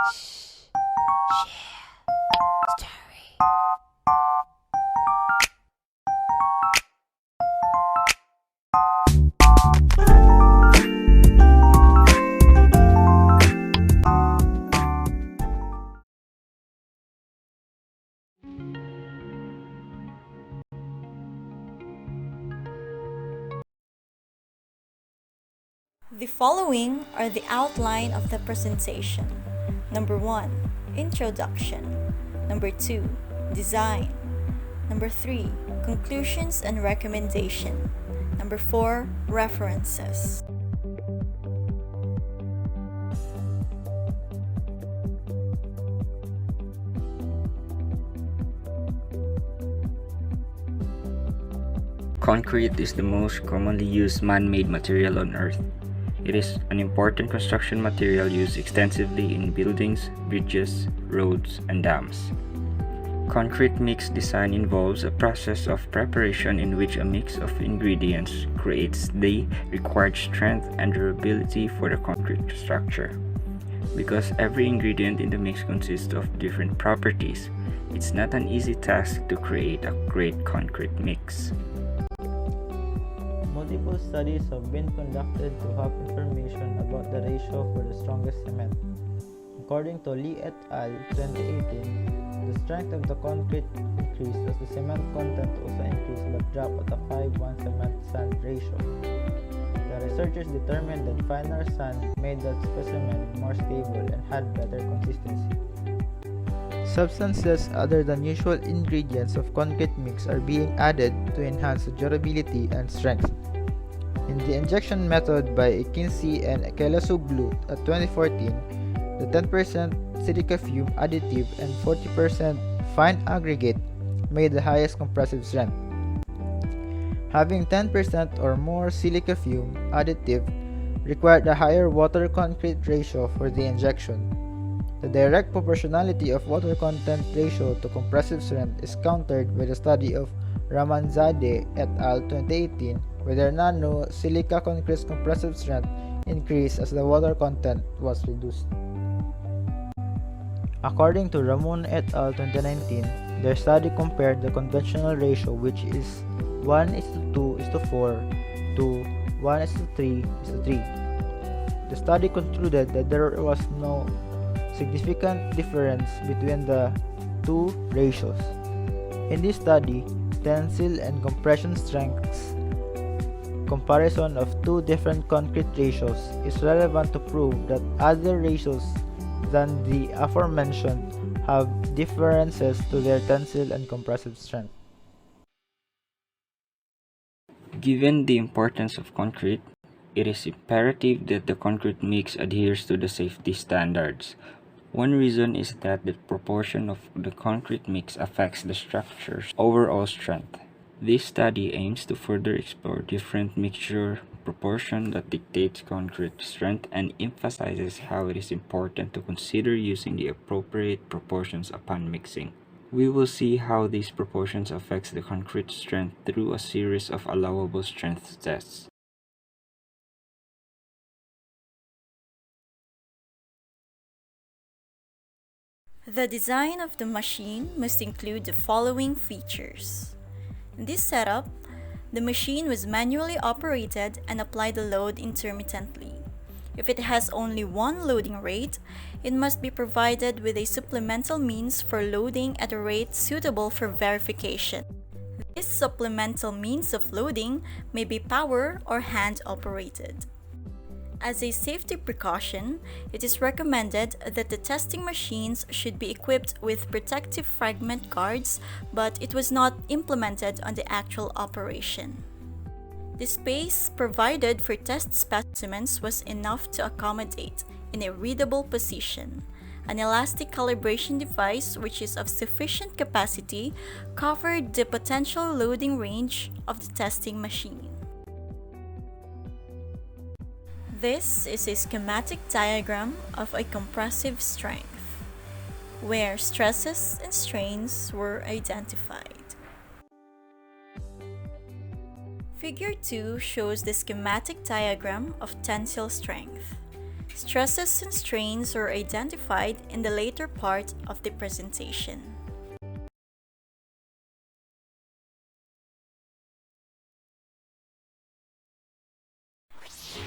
The following are the outline of the presentation. Number 1, Introduction. Number 2, Design. Number 3, Conclusions and Recommendation. Number 4, References. Concrete is the most commonly used man-made material on Earth. It is an important construction material used extensively in buildings, bridges, roads, and dams. Concrete mix design involves a process of preparation in which a mix of ingredients creates the required strength and durability for the concrete structure. Because every ingredient in the mix consists of different properties, it's not an easy task to create a great concrete mix. Multiple studies have been conducted to have information about the ratio for the strongest cement. According to Lee et al. 2018, the strength of the concrete increased as the cement content also increased but dropped at a 5:1 cement-sand ratio. The researchers determined that finer sand made the specimen more stable and had better consistency. Substances other than usual ingredients of concrete mix are being added to enhance the durability and strength. In the injection method by Kinsey and Kelasoglu at 2014, the 10% silica fume additive and 40% fine aggregate made the highest compressive strength. Having 10% or more silica fume additive required a higher water-concrete ratio for the injection. The direct proportionality of water content ratio to compressive strength is countered by the study of Ramanzadeh et al. 2018, where their nano silica concrete compressive strength increased as the water content was reduced. According to Ramon et al. 2019, their study compared the conventional ratio, which is 1:2:4 to 1:3:3. The study concluded that there was no significant difference between the two ratios. In this study, tensile and compression strengths comparison of two different concrete ratios is relevant to prove that other ratios than the aforementioned have differences to their tensile and compressive strength. Given the importance of concrete, it is imperative that the concrete mix adheres to the safety standards. One reason is that the proportion of the concrete mix affects the structure's overall strength. This study aims to further explore different mixture proportion that dictates concrete strength and emphasizes how it is important to consider using the appropriate proportions upon mixing. We will see how these proportions affects the concrete strength through a series of allowable strength tests. The design of the machine must include the following features. In this setup, the machine was manually operated and applied the load intermittently. If it has only one loading rate, it must be provided with a supplemental means for loading at a rate suitable for verification. This supplemental means of loading may be power or hand operated. As a safety precaution, it is recommended that the testing machines should be equipped with protective fragment guards, but it was not implemented on the actual operation. The space provided for test specimens was enough to accommodate, in a readable position, an elastic calibration device which is of sufficient capacity covered the potential loading range of the testing machine. This is a schematic diagram of a compressive strength, where stresses and strains were identified. Figure 2 shows the schematic diagram of tensile strength. Stresses and strains are identified in the later part of the presentation.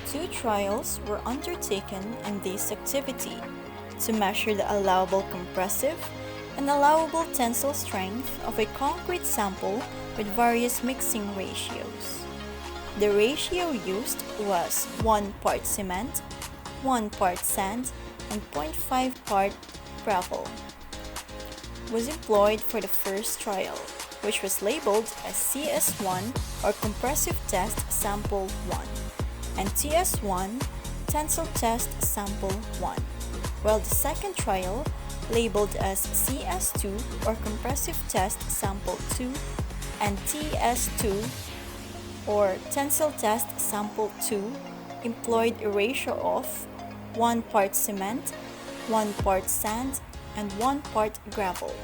Two trials were undertaken in this activity to measure the allowable compressive and allowable tensile strength of a concrete sample with various mixing ratios. The ratio used was 1 part cement, 1 part sand, and 0.5 part gravel. Was employed for the first trial, which was labeled as CS1 or compressive test sample 1 and TS1 tensile test sample 1, while the second trial, labeled as CS2 or compressive test sample 2 and TS2 or tensile test sample 2, employed a ratio of 1 part cement, 1 part sand, and 1 part gravel.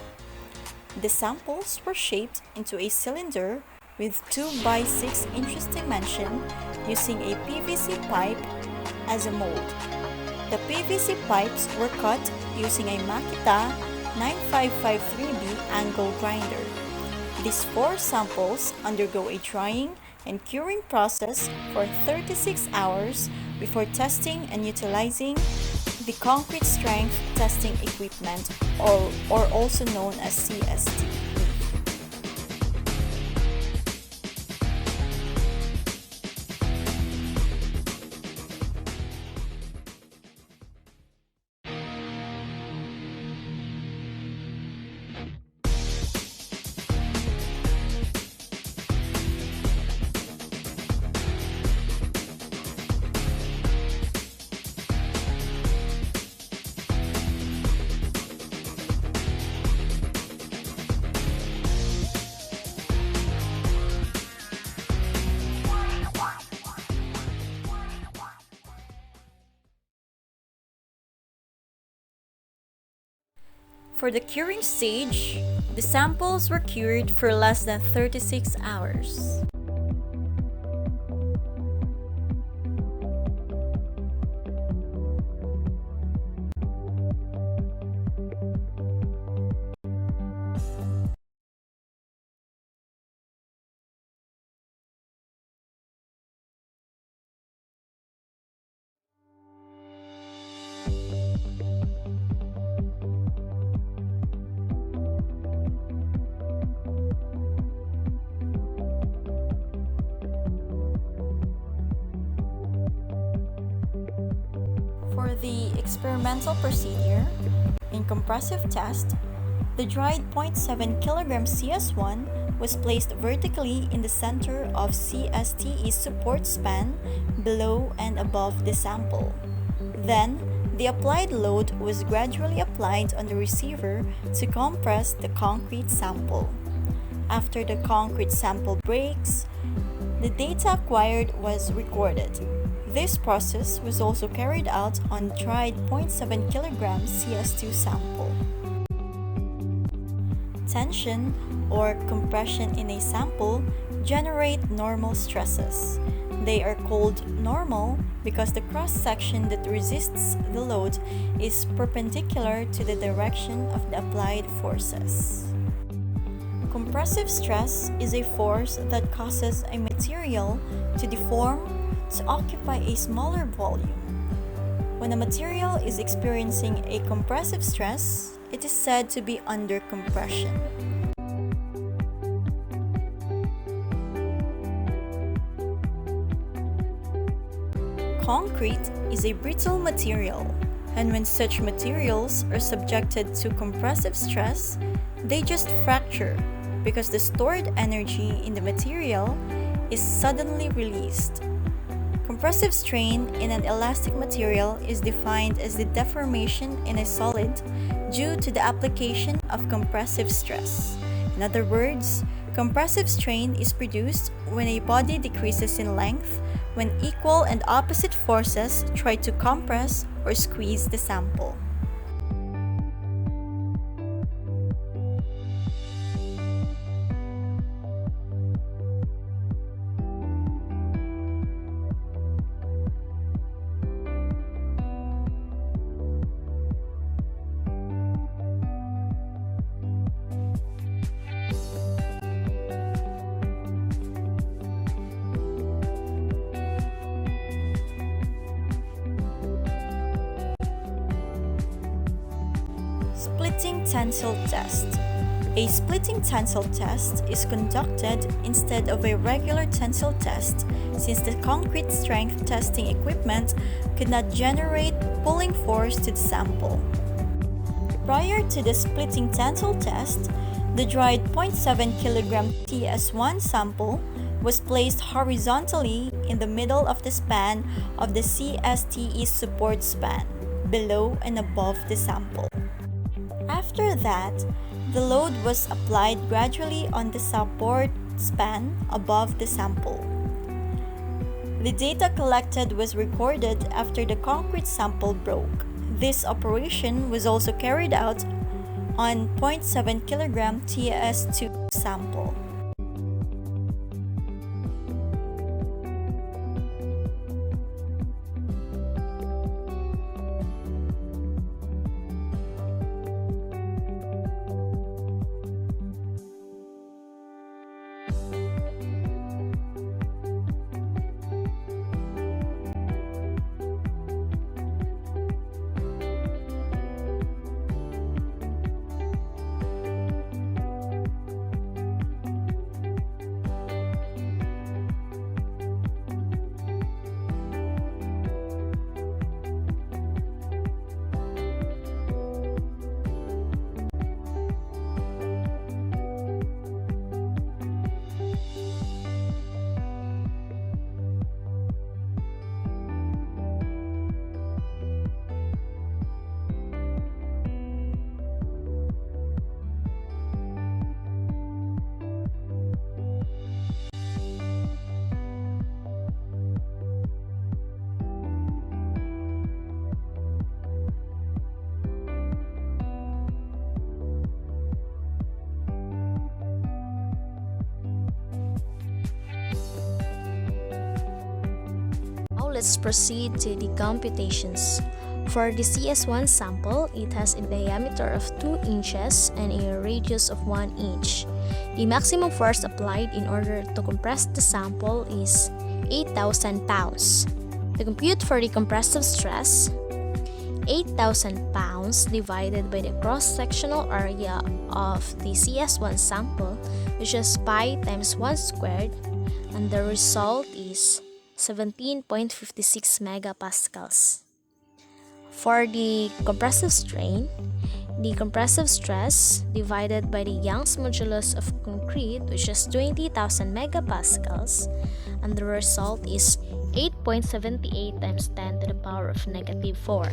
The samples were shaped into a cylinder with 2 by 6 inches dimension using a PVC pipe as a mold. The PVC pipes were cut using a Makita 9553B angle grinder. These 4 samples undergo a drying and curing process for 36 hours before testing and utilizing the concrete strength testing equipment, or also known as CST. For the curing stage, the samples were cured for less than 36 hours. For the experimental procedure, in compressive test, the dried 0.7 kg CS1 was placed vertically in the center of CSTE's support span below and above the sample. Then, the applied load was gradually applied on the receiver to compress the concrete sample. After the concrete sample breaks, the data acquired was recorded. This process was also carried out on dried 0.7 kg CS2 sample. Tension or compression in a sample generate normal stresses. They are called normal because the cross-section that resists the load is perpendicular to the direction of the applied forces. Compressive stress is a force that causes a material to deform to occupy a smaller volume. When a material is experiencing a compressive stress, it is said to be under compression. Concrete is a brittle material, and when such materials are subjected to compressive stress, they just fracture because the stored energy in the material is suddenly released. Compressive strain in an elastic material is defined as the deformation in a solid due to the application of compressive stress. In other words, compressive strain is produced when a body decreases in length when equal and opposite forces try to compress or squeeze the sample. Splitting tensile test. A splitting tensile test is conducted instead of a regular tensile test since the concrete strength testing equipment could not generate pulling force to the sample. Prior to the splitting tensile test, the dried 0.7 kg TS1 sample was placed horizontally in the middle of the span of the CSTE support span, below and above the sample. After that, the load was applied gradually on the support span above the sample. The data collected was recorded after the concrete sample broke. This operation was also carried out on 0.7 kg TS2 sample. Let's proceed to the computations. For the CS1 sample, it has a diameter of 2 inches and a radius of 1 inch. The maximum force applied in order to compress the sample is 8,000 pounds. To compute for the compressive stress, 8,000 pounds divided by the cross-sectional area of the CS1 sample, which is pi times 1 squared, and the result is 17.56 megapascals. For the compressive strain, the compressive stress divided by the Young's modulus of concrete, which is 20,000 megapascals, and the result is 8.78 times 10 to the power of negative 4.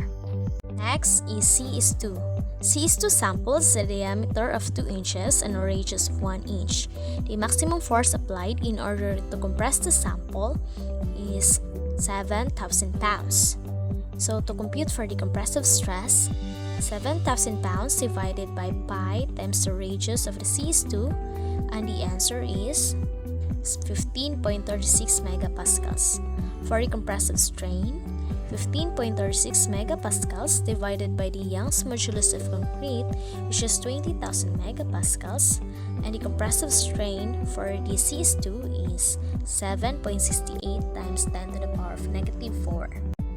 Next is C2. C2 samples a diameter of 2 inches and a radius of 1 inch. The maximum force applied in order to compress the sample is 7,000 pounds. So to compute for the compressive stress, 7,000 pounds divided by pi times the radius of the C2, and the answer is 15.36 megapascals. For the compressive strain, 15.36 megapascals divided by the Young's modulus of concrete, which is 20,000 megapascals, and the compressive strain for the CS2 is 7.68 times 10 to the power of negative 4.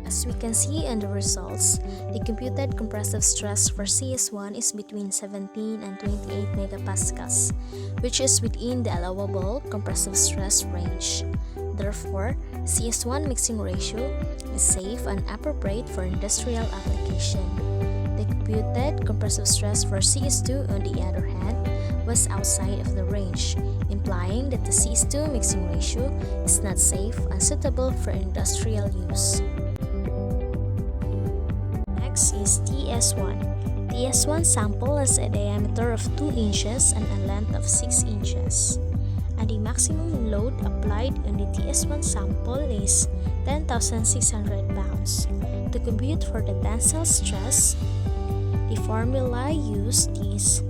As we can see in the results, the computed compressive stress for CS1 is between 17 and 28 megapascals, which is within the allowable compressive stress range. Therefore, CS1 mixing ratio is safe and appropriate for industrial application. The computed compressive stress for CS2, on the other hand, was outside of the range, implying that the CS2 mixing ratio is not safe and suitable for industrial use. Next is TS1. TS1 sample has a diameter of 2 inches and a length of 6 inches. And the maximum load applied on the TS1 sample is 10,600 pounds. To compute for the tensile stress, the formula used is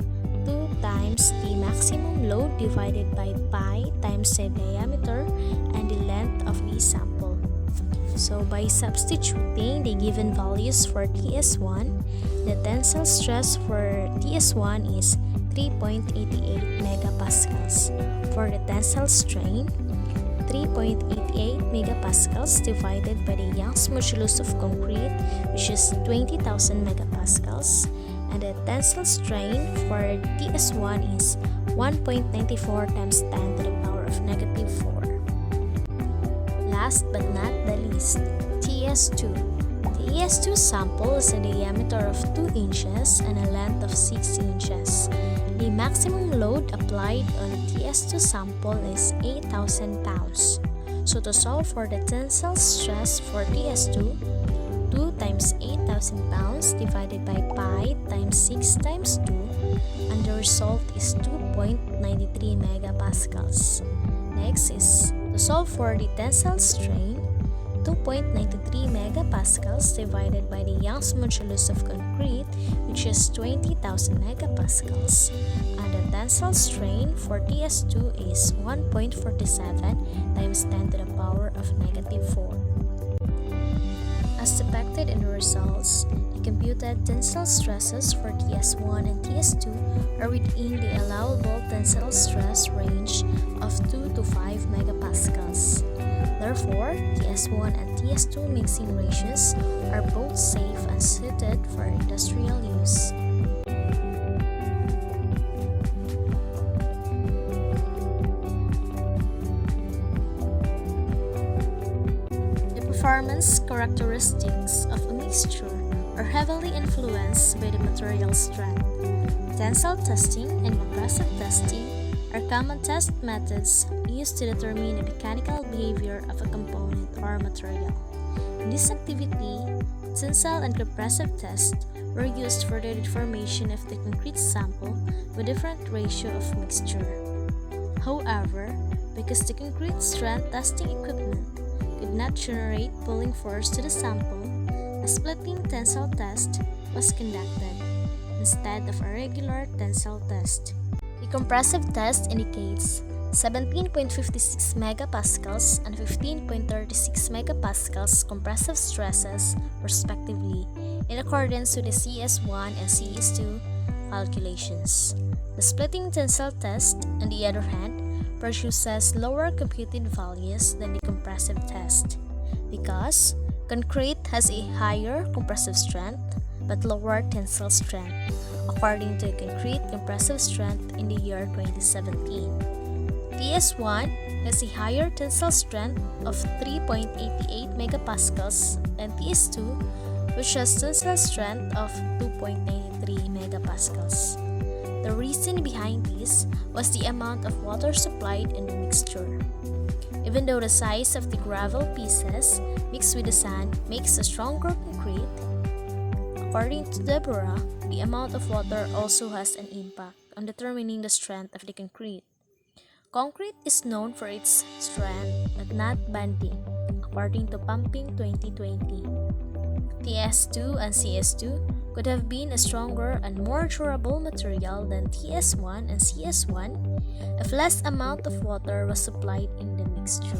2 times the maximum load divided by pi times the diameter and the length of the sample. So by substituting the given values for TS1, the tensile stress for TS1 is 3.88 megapascals. For the tensile strain, 3.88 megapascals divided by the Young's modulus of concrete, which is 20,000 megapascals, and the tensile strain for TS1 is 1.94 times 10 to the power of negative 4. Last but not the least, TS2. The TS2 sample is a diameter of 2 inches and a length of 6 inches. The maximum load applied on the TS2 sample is 8,000 pounds. So to solve for the tensile stress for TS2, 2 times 8,000 pounds divided by pi times 6 times 2, and the result is 2.93 megapascals. Next is to solve for the tensile strain, 2.93 megapascals divided by the Young's modulus of concrete, which is 20,000 megapascals, and the tensile strain for TS2 is 1.47 times 10 to the power of negative 4. As depicted in the results, the computed tensile stresses for TS1 and TS2 are within the allowable tensile stress range of 2 to 5 megapascals. Therefore, TS1 and TS2 mixing ratios are both safe and suited for industrial use. Performance characteristics of a mixture are heavily influenced by the material strength. Tensile testing and compressive testing are common test methods used to determine the mechanical behavior of a component or material. In this activity, tensile and compressive tests were used for the deformation of the concrete sample with different ratio of mixture. However, because the concrete strength testing equipment could not generate pulling force to the sample, a splitting tensile test was conducted instead of a regular tensile test. The compressive test indicates 17.56 megapascals and 15.36 megapascals compressive stresses, respectively, in accordance with the CS1 and CS2 calculations. The splitting tensile test, on the other hand, produces lower computed values than the compressive test because concrete has a higher compressive strength but lower tensile strength, according to concrete compressive strength in the year 2017. TS1 has a higher tensile strength of 3.88 megapascals than TS2, which has tensile strength of 2.93 megapascals. The reason behind this was the amount of water supplied in the mixture. Even though the size of the gravel pieces mixed with the sand makes a stronger concrete, according to Deborah, the amount of water also has an impact on determining the strength of the concrete. Concrete is known for its strength but not bending, according to Pumping 2020. TS2 and CS2 could have been a stronger and more durable material than TS1 and CS1 if less amount of water was supplied in the mixture.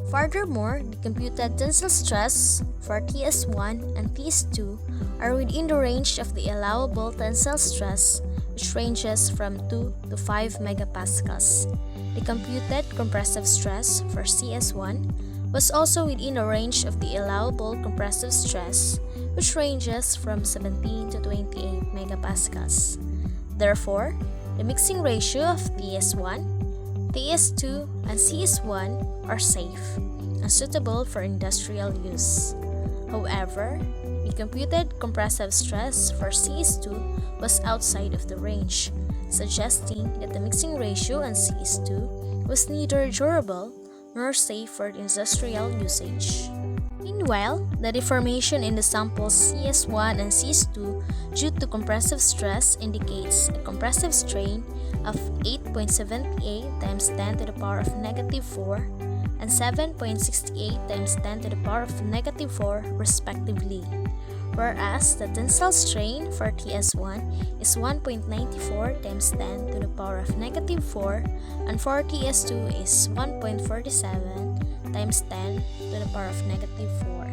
Furthermore, the computed tensile stress for TS1 and TS2 are within the range of the allowable tensile stress, which ranges from 2 to 5 megapascals. The computed compressive stress for CS1 was also within a range of the allowable compressive stress, which ranges from 17 to 28 megapascals. Therefore, the mixing ratio of TS1, TS2, and CS1 are safe and suitable for industrial use. However, the computed compressive stress for CS2 was outside of the range, suggesting that the mixing ratio on CS2 was neither durable nor safe for industrial usage. Meanwhile, the deformation in the samples CS1 and CS2 due to compressive stress indicates a compressive strain of 8.78 times 10 to the power of negative 4 and 7.68 times 10 to the power of negative 4 respectively, whereas the tensile strain for TS1 is 1.94 times 10 to the power of negative 4 and for TS2 is 1.47 times 10 to the power of negative 4.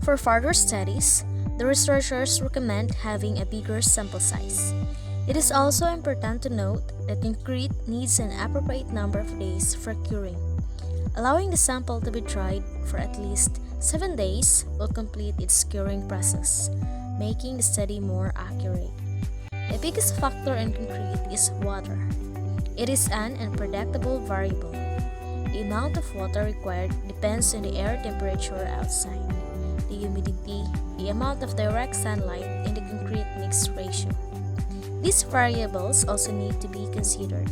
For further studies, the researchers recommend having a bigger sample size. It is also important to note that concrete needs an appropriate number of days for curing. Allowing the sample to be dried for at least 7 days will complete its curing process, making the study more accurate. The biggest factor in concrete is water. It is an unpredictable variable. The amount of water required depends on the air temperature outside, the humidity, the amount of direct sunlight, and the concrete mix ratio. These variables also need to be considered.